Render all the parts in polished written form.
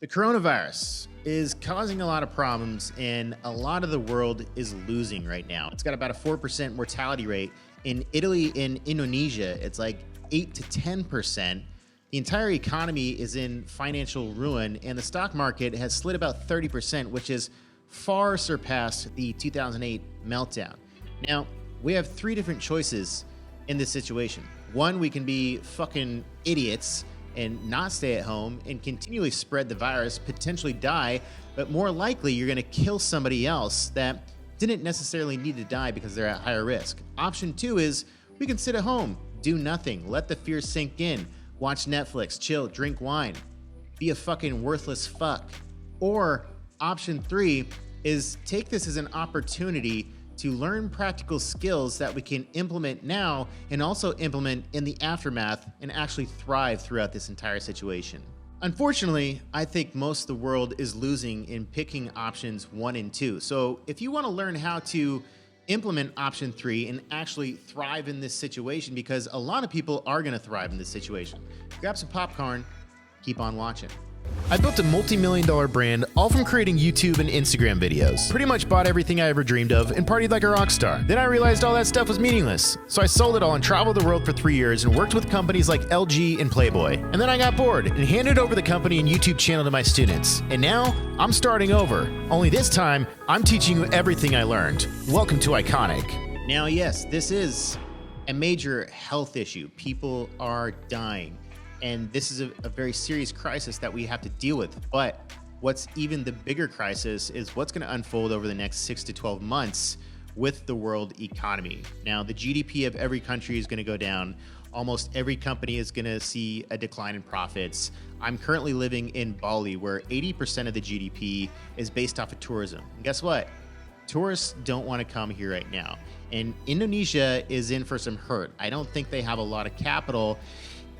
The coronavirus is causing a lot of problems, and a lot of the world is losing right now. It's got about a 4% mortality rate. In Italy and Indonesia, it's like 8 to 10%. The entire economy is in financial ruin, and the stock market has slid about 30%, which has far surpassed the 2008 meltdown. Now, we have three different choices in this situation. One, we can be fucking idiots and not stay at home and continually spread the virus, potentially die, but more likely you're gonna kill somebody else that didn't necessarily need to die because they're at higher risk. Option two is we can sit at home, do nothing, let the fear sink in, watch Netflix, chill, drink wine, be a fucking worthless fuck. Or option three is take this as an opportunity to learn practical skills that we can implement now and also implement in the aftermath and actually thrive throughout this entire situation. Unfortunately, I think most of the world is losing in picking options 1 and 2. So if you want to learn how to implement option 3 and actually thrive in this situation, because a lot of people are going to thrive in this situation, grab some popcorn, keep on watching. I built a multi-million-dollar brand all from creating YouTube and Instagram videos. Pretty much bought everything I ever dreamed of and partied like a rock star. Then I realized all that stuff was meaningless. So I sold it all and traveled the world for 3 years and worked with companies like LG and Playboy. And then I got bored and handed over the company and YouTube channel to my students. And now I'm starting over. Only this time, I'm teaching you everything I learned. Welcome to Iconic. Now, yes, this is a major health issue. People are dying. And this is a very serious crisis that we have to deal with. But what's even the bigger crisis is what's going to unfold over the next 6 to 12 months with the world economy. Now, the GDP of every country is going to go down. Almost every company is going to see a decline in profits. I'm currently living in Bali, where 80% of the GDP is based off of tourism. And guess what? Tourists don't want to come here right now. And Indonesia is in for some hurt. I don't think they have a lot of capital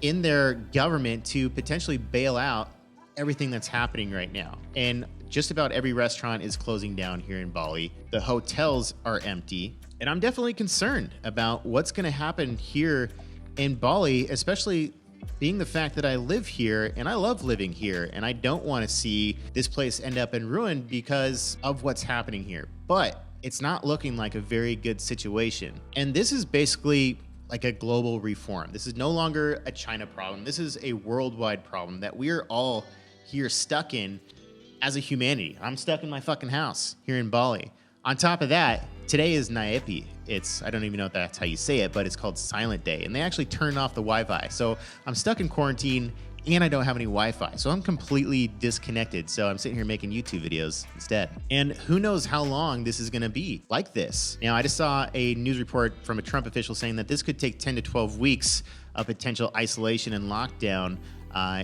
in their government to potentially bail out everything that's happening right now. And just about every restaurant is closing down here in Bali. The hotels are empty. And I'm definitely concerned about what's going to happen here in Bali, especially being the fact that I live here and I love living here. And I don't want to see this place end up in ruin because of what's happening here. But it's not looking like a very good situation. And this is basically like a global reform. This is no longer a China problem. This is a worldwide problem that we are all here stuck in as a humanity. I'm stuck in my fucking house here in Bali. On top of that, today is Nyepi. I don't even know if that's how you say it, but it's called Silent Day. And they actually turned off the Wi-Fi. So I'm stuck in quarantine and I don't have any Wi-Fi. So I'm completely disconnected. So I'm sitting here making YouTube videos instead. And who knows how long this is gonna be like this. Now, I just saw a news report from a Trump official saying that this could take 10 to 12 weeks of potential isolation and lockdown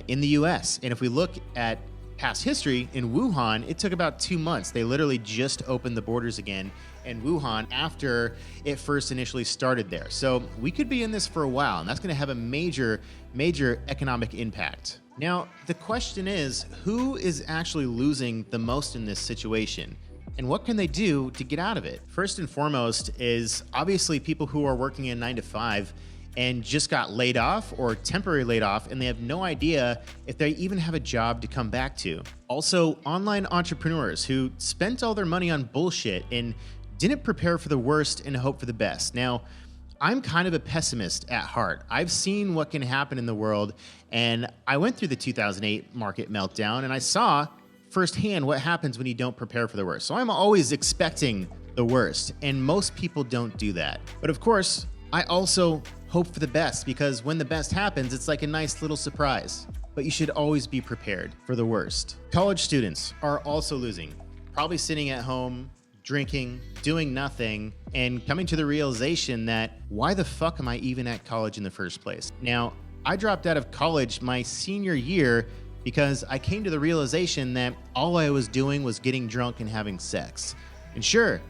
in the US. And if we look at past history, in Wuhan, it took about 2 months. They literally just opened the borders again in Wuhan after it first initially started there. So we could be in this for a while, and that's going to have a major economic impact. Now, the question is, who is actually losing the most in this situation? And what can they do to get out of it? First and foremost is obviously people who are working in 9 to 5 and just got laid off or temporarily laid off, and they have no idea if they even have a job to come back to. Also, online entrepreneurs who spent all their money on bullshit and didn't prepare for the worst and hope for the best. Now, I'm kind of a pessimist at heart. I've seen what can happen in the world, and I went through the 2008 market meltdown, and I saw firsthand what happens when you don't prepare for the worst. So I'm always expecting the worst, and most people don't do that. But of course, I also hope for the best, because when the best happens, it's like a nice little surprise. But you should always be prepared for the worst. College students are also losing, probably sitting at home, drinking, doing nothing, and coming to the realization that why the fuck am I even at college in the first place? Now, I dropped out of college my senior year because I came to the realization that all I was doing was getting drunk and having sex. And sure,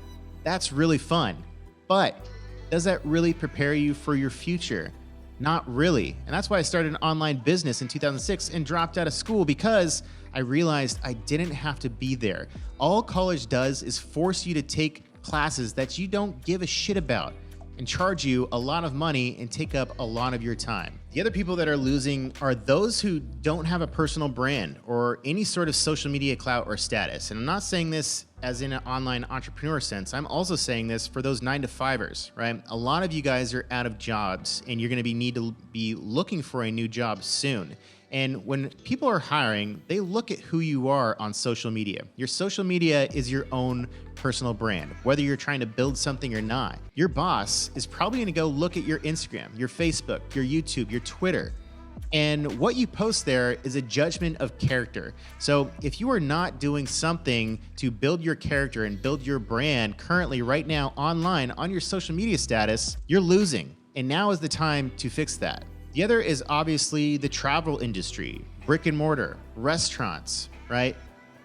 that's really fun, but does that really prepare you for your future? Not really. And that's why I started an online business in 2006 and dropped out of school, because I realized I didn't have to be there. All college does is force you to take classes that you don't give a shit about and charge you a lot of money and take up a lot of your time. The other people that are losing are those who don't have a personal brand or any sort of social media clout or status. And I'm not saying this as in an online entrepreneur sense. I'm also saying this for those 9-to-5ers, right? A lot of you guys are out of jobs and you're going to need to be looking for a new job soon. And when people are hiring, they look at who you are on social media. Your social media is your own personal brand, whether you're trying to build something or not. Your boss is probably going to go look at your Instagram, your Facebook, your YouTube, your Twitter. And what you post there is a judgment of character. So if you are not doing something to build your character and build your brand currently right now online on your social media status, you're losing. And now is the time to fix that. The other is obviously the travel industry, brick and mortar, restaurants, right?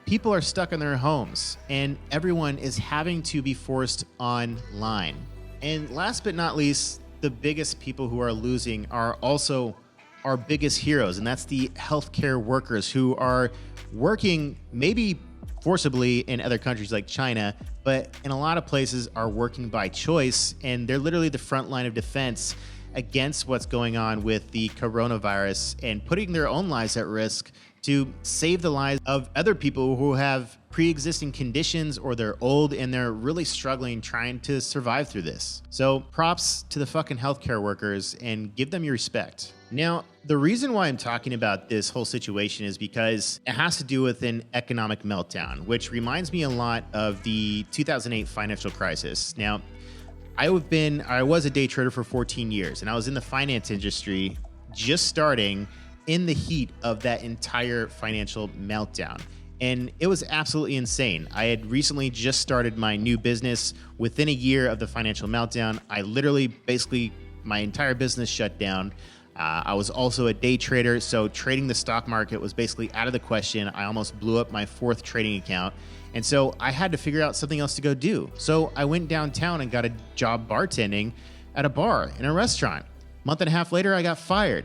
People are stuck in their homes and everyone is having to be forced online. And last but not least, the biggest people who are losing are also our biggest heroes, and that's the healthcare workers who are working maybe forcibly in other countries like China, but in a lot of places are working by choice, and they're literally the front line of defense against what's going on with the coronavirus and putting their own lives at risk to save the lives of other people who have pre-existing conditions or they're old and they're really struggling trying to survive through this. So props to the fucking healthcare workers and give them your respect. Now, the reason why I'm talking about this whole situation is because it has to do with an economic meltdown, which reminds me a lot of the 2008 financial crisis. Now, I was a day trader for 14 years and I was in the finance industry just starting in the heat of that entire financial meltdown. And it was absolutely insane. I had recently just started my new business. Within a year of the financial meltdown, I literally basically my entire business shut down. I was also a day trader, so trading the stock market was basically out of the question. I almost blew up my 4th trading account. And so I had to figure out something else to go do. So I went downtown and got a job bartending at a bar in a restaurant. A month and a half later, I got fired.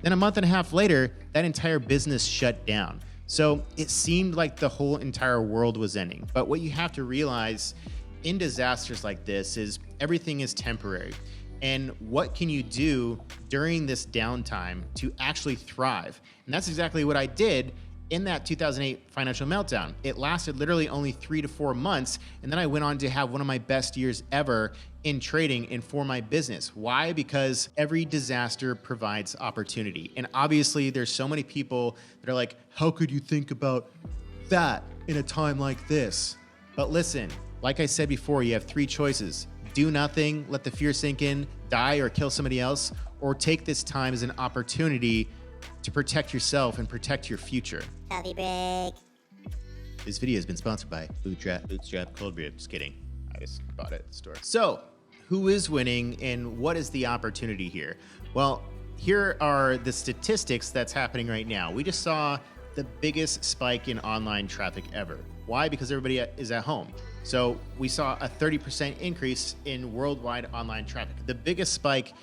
Then a month and a half later, that entire business shut down. So it seemed like the whole entire world was ending. But what you have to realize in disasters like this is everything is temporary. And what can you do during this downtime to actually thrive? And that's exactly what I did in that 2008 financial meltdown. It lasted literally only 3 to 4 months. And then I went on to have one of my best years ever in trading and for my business. Why? Because every disaster provides opportunity. And obviously there's so many people that are like, how could you think about that in a time like this? But listen, like I said before, you have 3 choices. Do nothing, let the fear sink in, die or kill somebody else, or take this time as an opportunity to protect yourself and protect your future. Coffee break. This video has been sponsored by Bootstrap Cold Brew. Just kidding. I just bought it at the store. So, who is winning and what is the opportunity here? Well, here are the statistics that's happening right now. We just saw the biggest spike in online traffic ever. Why? Because everybody is at home. So we saw a 30% increase in worldwide online traffic, the biggest spike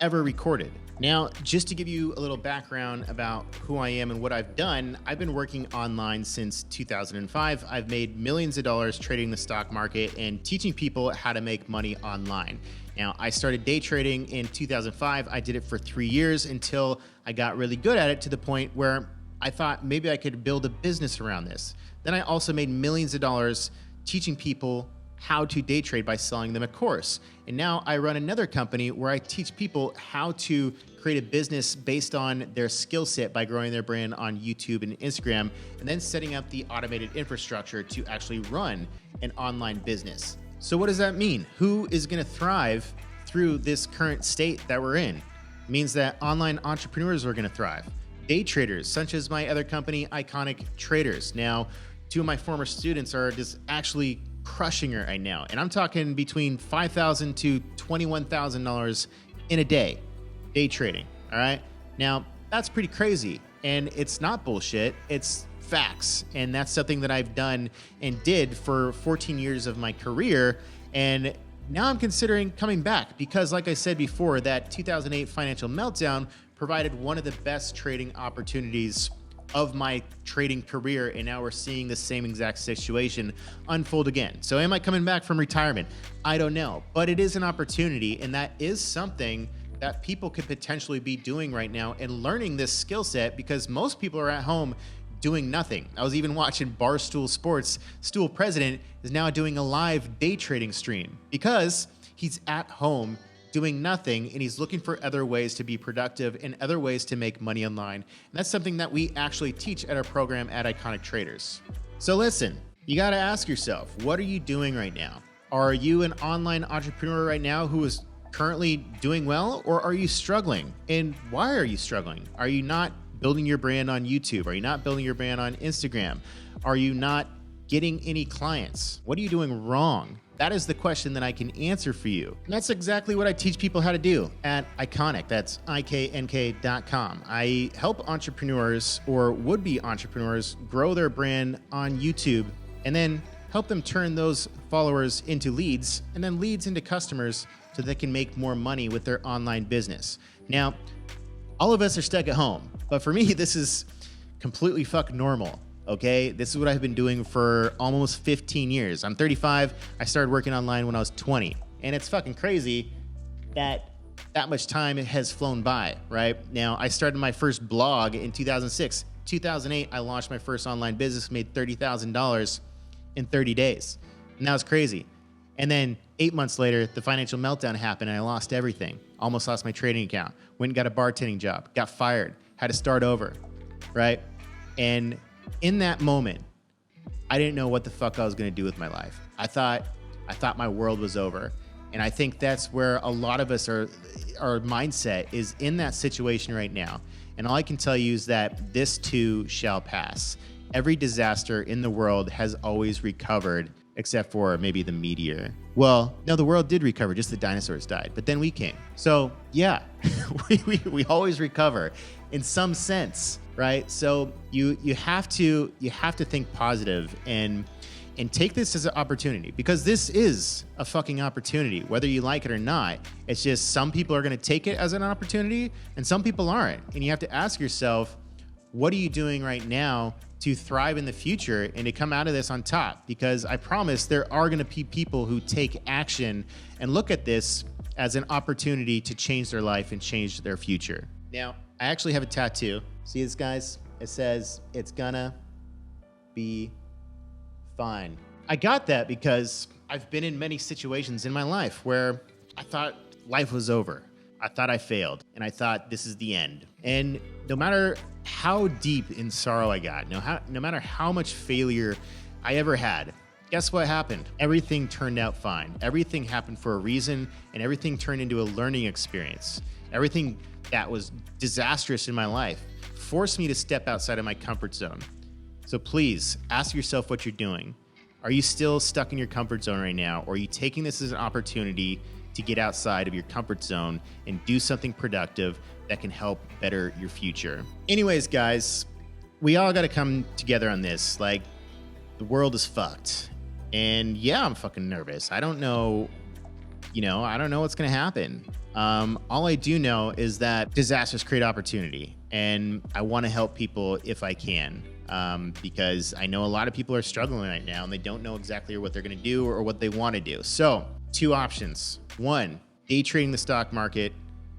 ever recorded. Now, just to give you a little background about who I am and what I've done, I've been working online since 2005. I've made millions of dollars trading the stock market and teaching people how to make money online. Now, I started day trading in 2005. I did it for 3 years until I got really good at it to the point where I thought maybe I could build a business around this. Then I also made millions of dollars teaching people how to day trade by selling them a course. And now I run another company where I teach people how to create a business based on their skill set by growing their brand on YouTube and Instagram, and then setting up the automated infrastructure to actually run an online business. So what does that mean? Who is going to thrive through this current state that we're in? It means that online entrepreneurs are going to thrive. Day traders, such as my other company, Iconic Traders. Now, 2 of my former students are just actually crushing it right now. And I'm talking between $5,000 to $21,000 in a day trading. All right. Now, that's pretty crazy. And it's not bullshit. It's facts. And that's something that I've done and did for 14 years of my career. And now I'm considering coming back because, like I said before, that 2008 financial meltdown provided one of the best trading opportunities of my trading career, and now we're seeing the same exact situation unfold again. So am I coming back from retirement? I don't know, but it is an opportunity, and that is something that people could potentially be doing right now and learning this skill set, because most people are at home doing nothing. I was even watching Barstool Sports. Stool President is now doing a live day trading stream because he's at home doing nothing and he's looking for other ways to be productive and other ways to make money online. And that's something that we actually teach at our program at Iconic Traders. So listen, you got to ask yourself, what are you doing right now? Are you an online entrepreneur right now who is currently doing well, or are you struggling? And why are you struggling? Are you not building your brand on YouTube? Are you not building your brand on Instagram? Are you not getting any clients? What are you doing wrong? That is the question that I can answer for you. And that's exactly what I teach people how to do at Iconic. That's IKNK.com. I help entrepreneurs or would-be entrepreneurs grow their brand on YouTube and then help them turn those followers into leads and then leads into customers so they can make more money with their online business. Now, all of us are stuck at home, but for me, this is completely fucking normal. Okay, this is what I've been doing for almost 15 years. I'm 35. I started working online when I was 20. And it's fucking crazy that much time has flown by, right? Now, I started my first blog in 2006. 2008, I launched my first online business, made $30,000 in 30 days. And that was crazy. And then 8 months later, the financial meltdown happened and I lost everything. Almost lost my trading account. Went and got a bartending job, got fired, had to start over, right? And in that moment, I didn't know what the fuck I was going to do with my life. I thought my world was over. And I think that's where a lot of us our mindset is in that situation right now. And all I can tell you is that this too shall pass. Every disaster in the world has always recovered, except for maybe the meteor. Well, no, the world did recover, just the dinosaurs died, but then we came. So yeah, we always recover in some sense, right? So you have to think positive and take this as an opportunity, because this is a fucking opportunity, whether you like it or not. It's just some people are going to take it as an opportunity and some people aren't. And you have to ask yourself, what are you doing right now to thrive in the future and to come out of this on top? Because I promise there are going to be people who take action and look at this as an opportunity to change their life and change their future. Now, I actually have a tattoo. See this, guys? It says, "It's gonna be fine." I got that because I've been in many situations in my life where I thought life was over. I thought I failed, and I thought this is the end. And no matter how deep in sorrow I got, no matter how much failure I ever had, guess what happened? Everything turned out fine. Everything happened for a reason, and everything turned into a learning experience. Everything that was disastrous in my life forced me to step outside of my comfort zone. So please ask yourself what you're doing. Are you still stuck in your comfort zone right now, or are you taking this as an opportunity to get outside of your comfort zone and do something productive that can help better your future? Anyways, guys, we all got to come together on this. Like, the world is fucked. And yeah, I'm fucking nervous. I don't know what's going to happen. All I do know is that disasters create opportunity, and I want to help people if I can. Because I know a lot of people are struggling right now and they don't know exactly what they're going to do or what they want to do. So, two options. One, day trading the stock market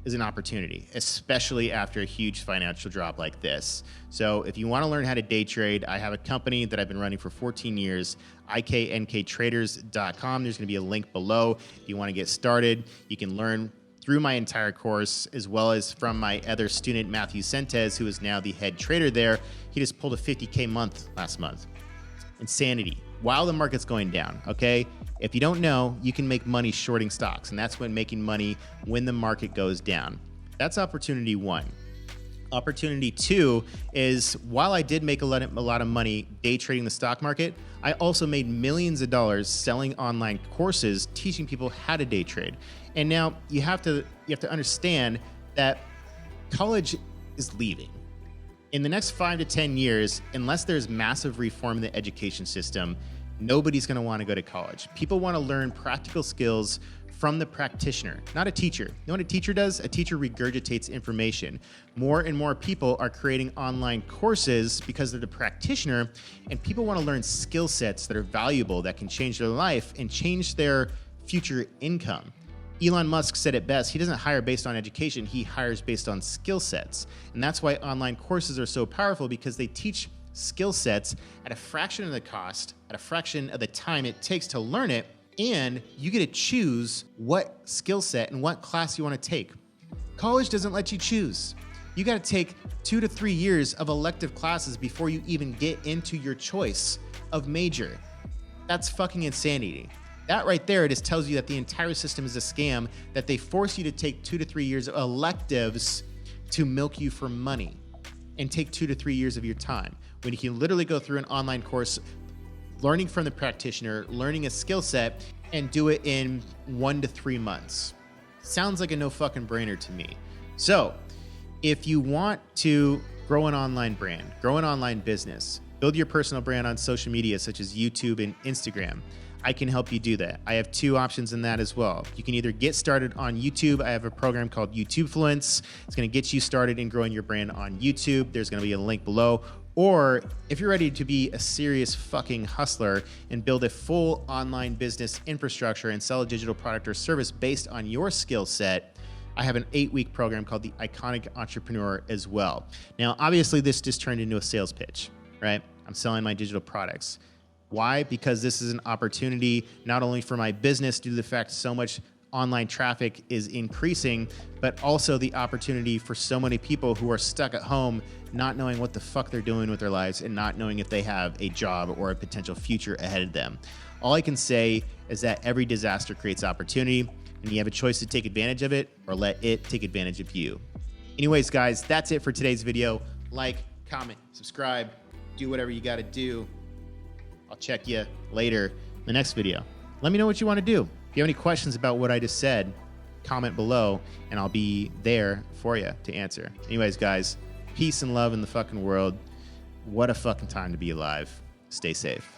is an opportunity, especially after a huge financial drop like this. So if you want to learn how to day trade, I have a company that I've been running for 14 years, IKNKtraders.com. There's going to be a link below. If you want to get started, you can learn through my entire course, as well as from my other student, Matthew Sentes, who is now the head trader there. He just pulled a $50K month last month. Insanity. While the market's going down, okay? If you don't know, you can make money shorting stocks, and that's when making money when the market goes down. That's opportunity one. Opportunity two is, while I did make a lot of money day trading the stock market, I also made millions of dollars selling online courses teaching people how to day trade. And now you have to understand that college is leaving. In the next 5 to 10 years, unless there's massive reform in the education system, nobody's going to want to go to college. People want to learn practical skills from the practitioner, not a teacher. You know what a teacher does? A teacher regurgitates information. More and more people are creating online courses because they're the practitioner, and people want to learn skill sets that are valuable, that can change their life and change their future income. Elon Musk said it best. He doesn't hire based on education. He hires based on skill sets. And that's why online courses are so powerful, because they teach skill sets at a fraction of the cost, at a fraction of the time it takes to learn it. And you get to choose what skill set and what class you want to take. College doesn't let you choose. You got to take 2 to 3 years of elective classes before you even get into your choice of major. That's fucking insanity. That right there, it just tells you that the entire system is a scam, that they force you to take 2 to 3 years of electives to milk you for money and take 2 to 3 years of your time, when you can literally go through an online course, learning from the practitioner, learning a skill set, and do it in 1 to 3 months. Sounds like a no fucking brainer to me. So if you want to grow an online brand, grow an online business, build your personal brand on social media such as YouTube and Instagram, I can help you do that. I have 2 options in that as well. You can either get started on YouTube. I have a program called YouTubefluence. It's going to get you started in growing your brand on YouTube. There's going to be a link below. Or if you're ready to be a serious fucking hustler and build a full online business infrastructure and sell a digital product or service based on your skill set, I have an 8-week program called the Iconic Entrepreneur as well. Now, obviously this just turned into a sales pitch, right? I'm selling my digital products. Why? Because this is an opportunity not only for my business due to the fact so much online traffic is increasing, but also the opportunity for so many people who are stuck at home not knowing what the fuck they're doing with their lives and not knowing if they have a job or a potential future ahead of them. All I can say is that every disaster creates opportunity, and you have a choice to take advantage of it or let it take advantage of you. Anyways, guys, that's it for today's video. Like, comment, subscribe, do whatever you got to do. I'll check you later in the next video. Let me know what you want to do. If you have any questions about what I just said, comment below and I'll be there for you to answer. Anyways, guys, peace and love in the fucking world. What a fucking time to be alive. Stay safe.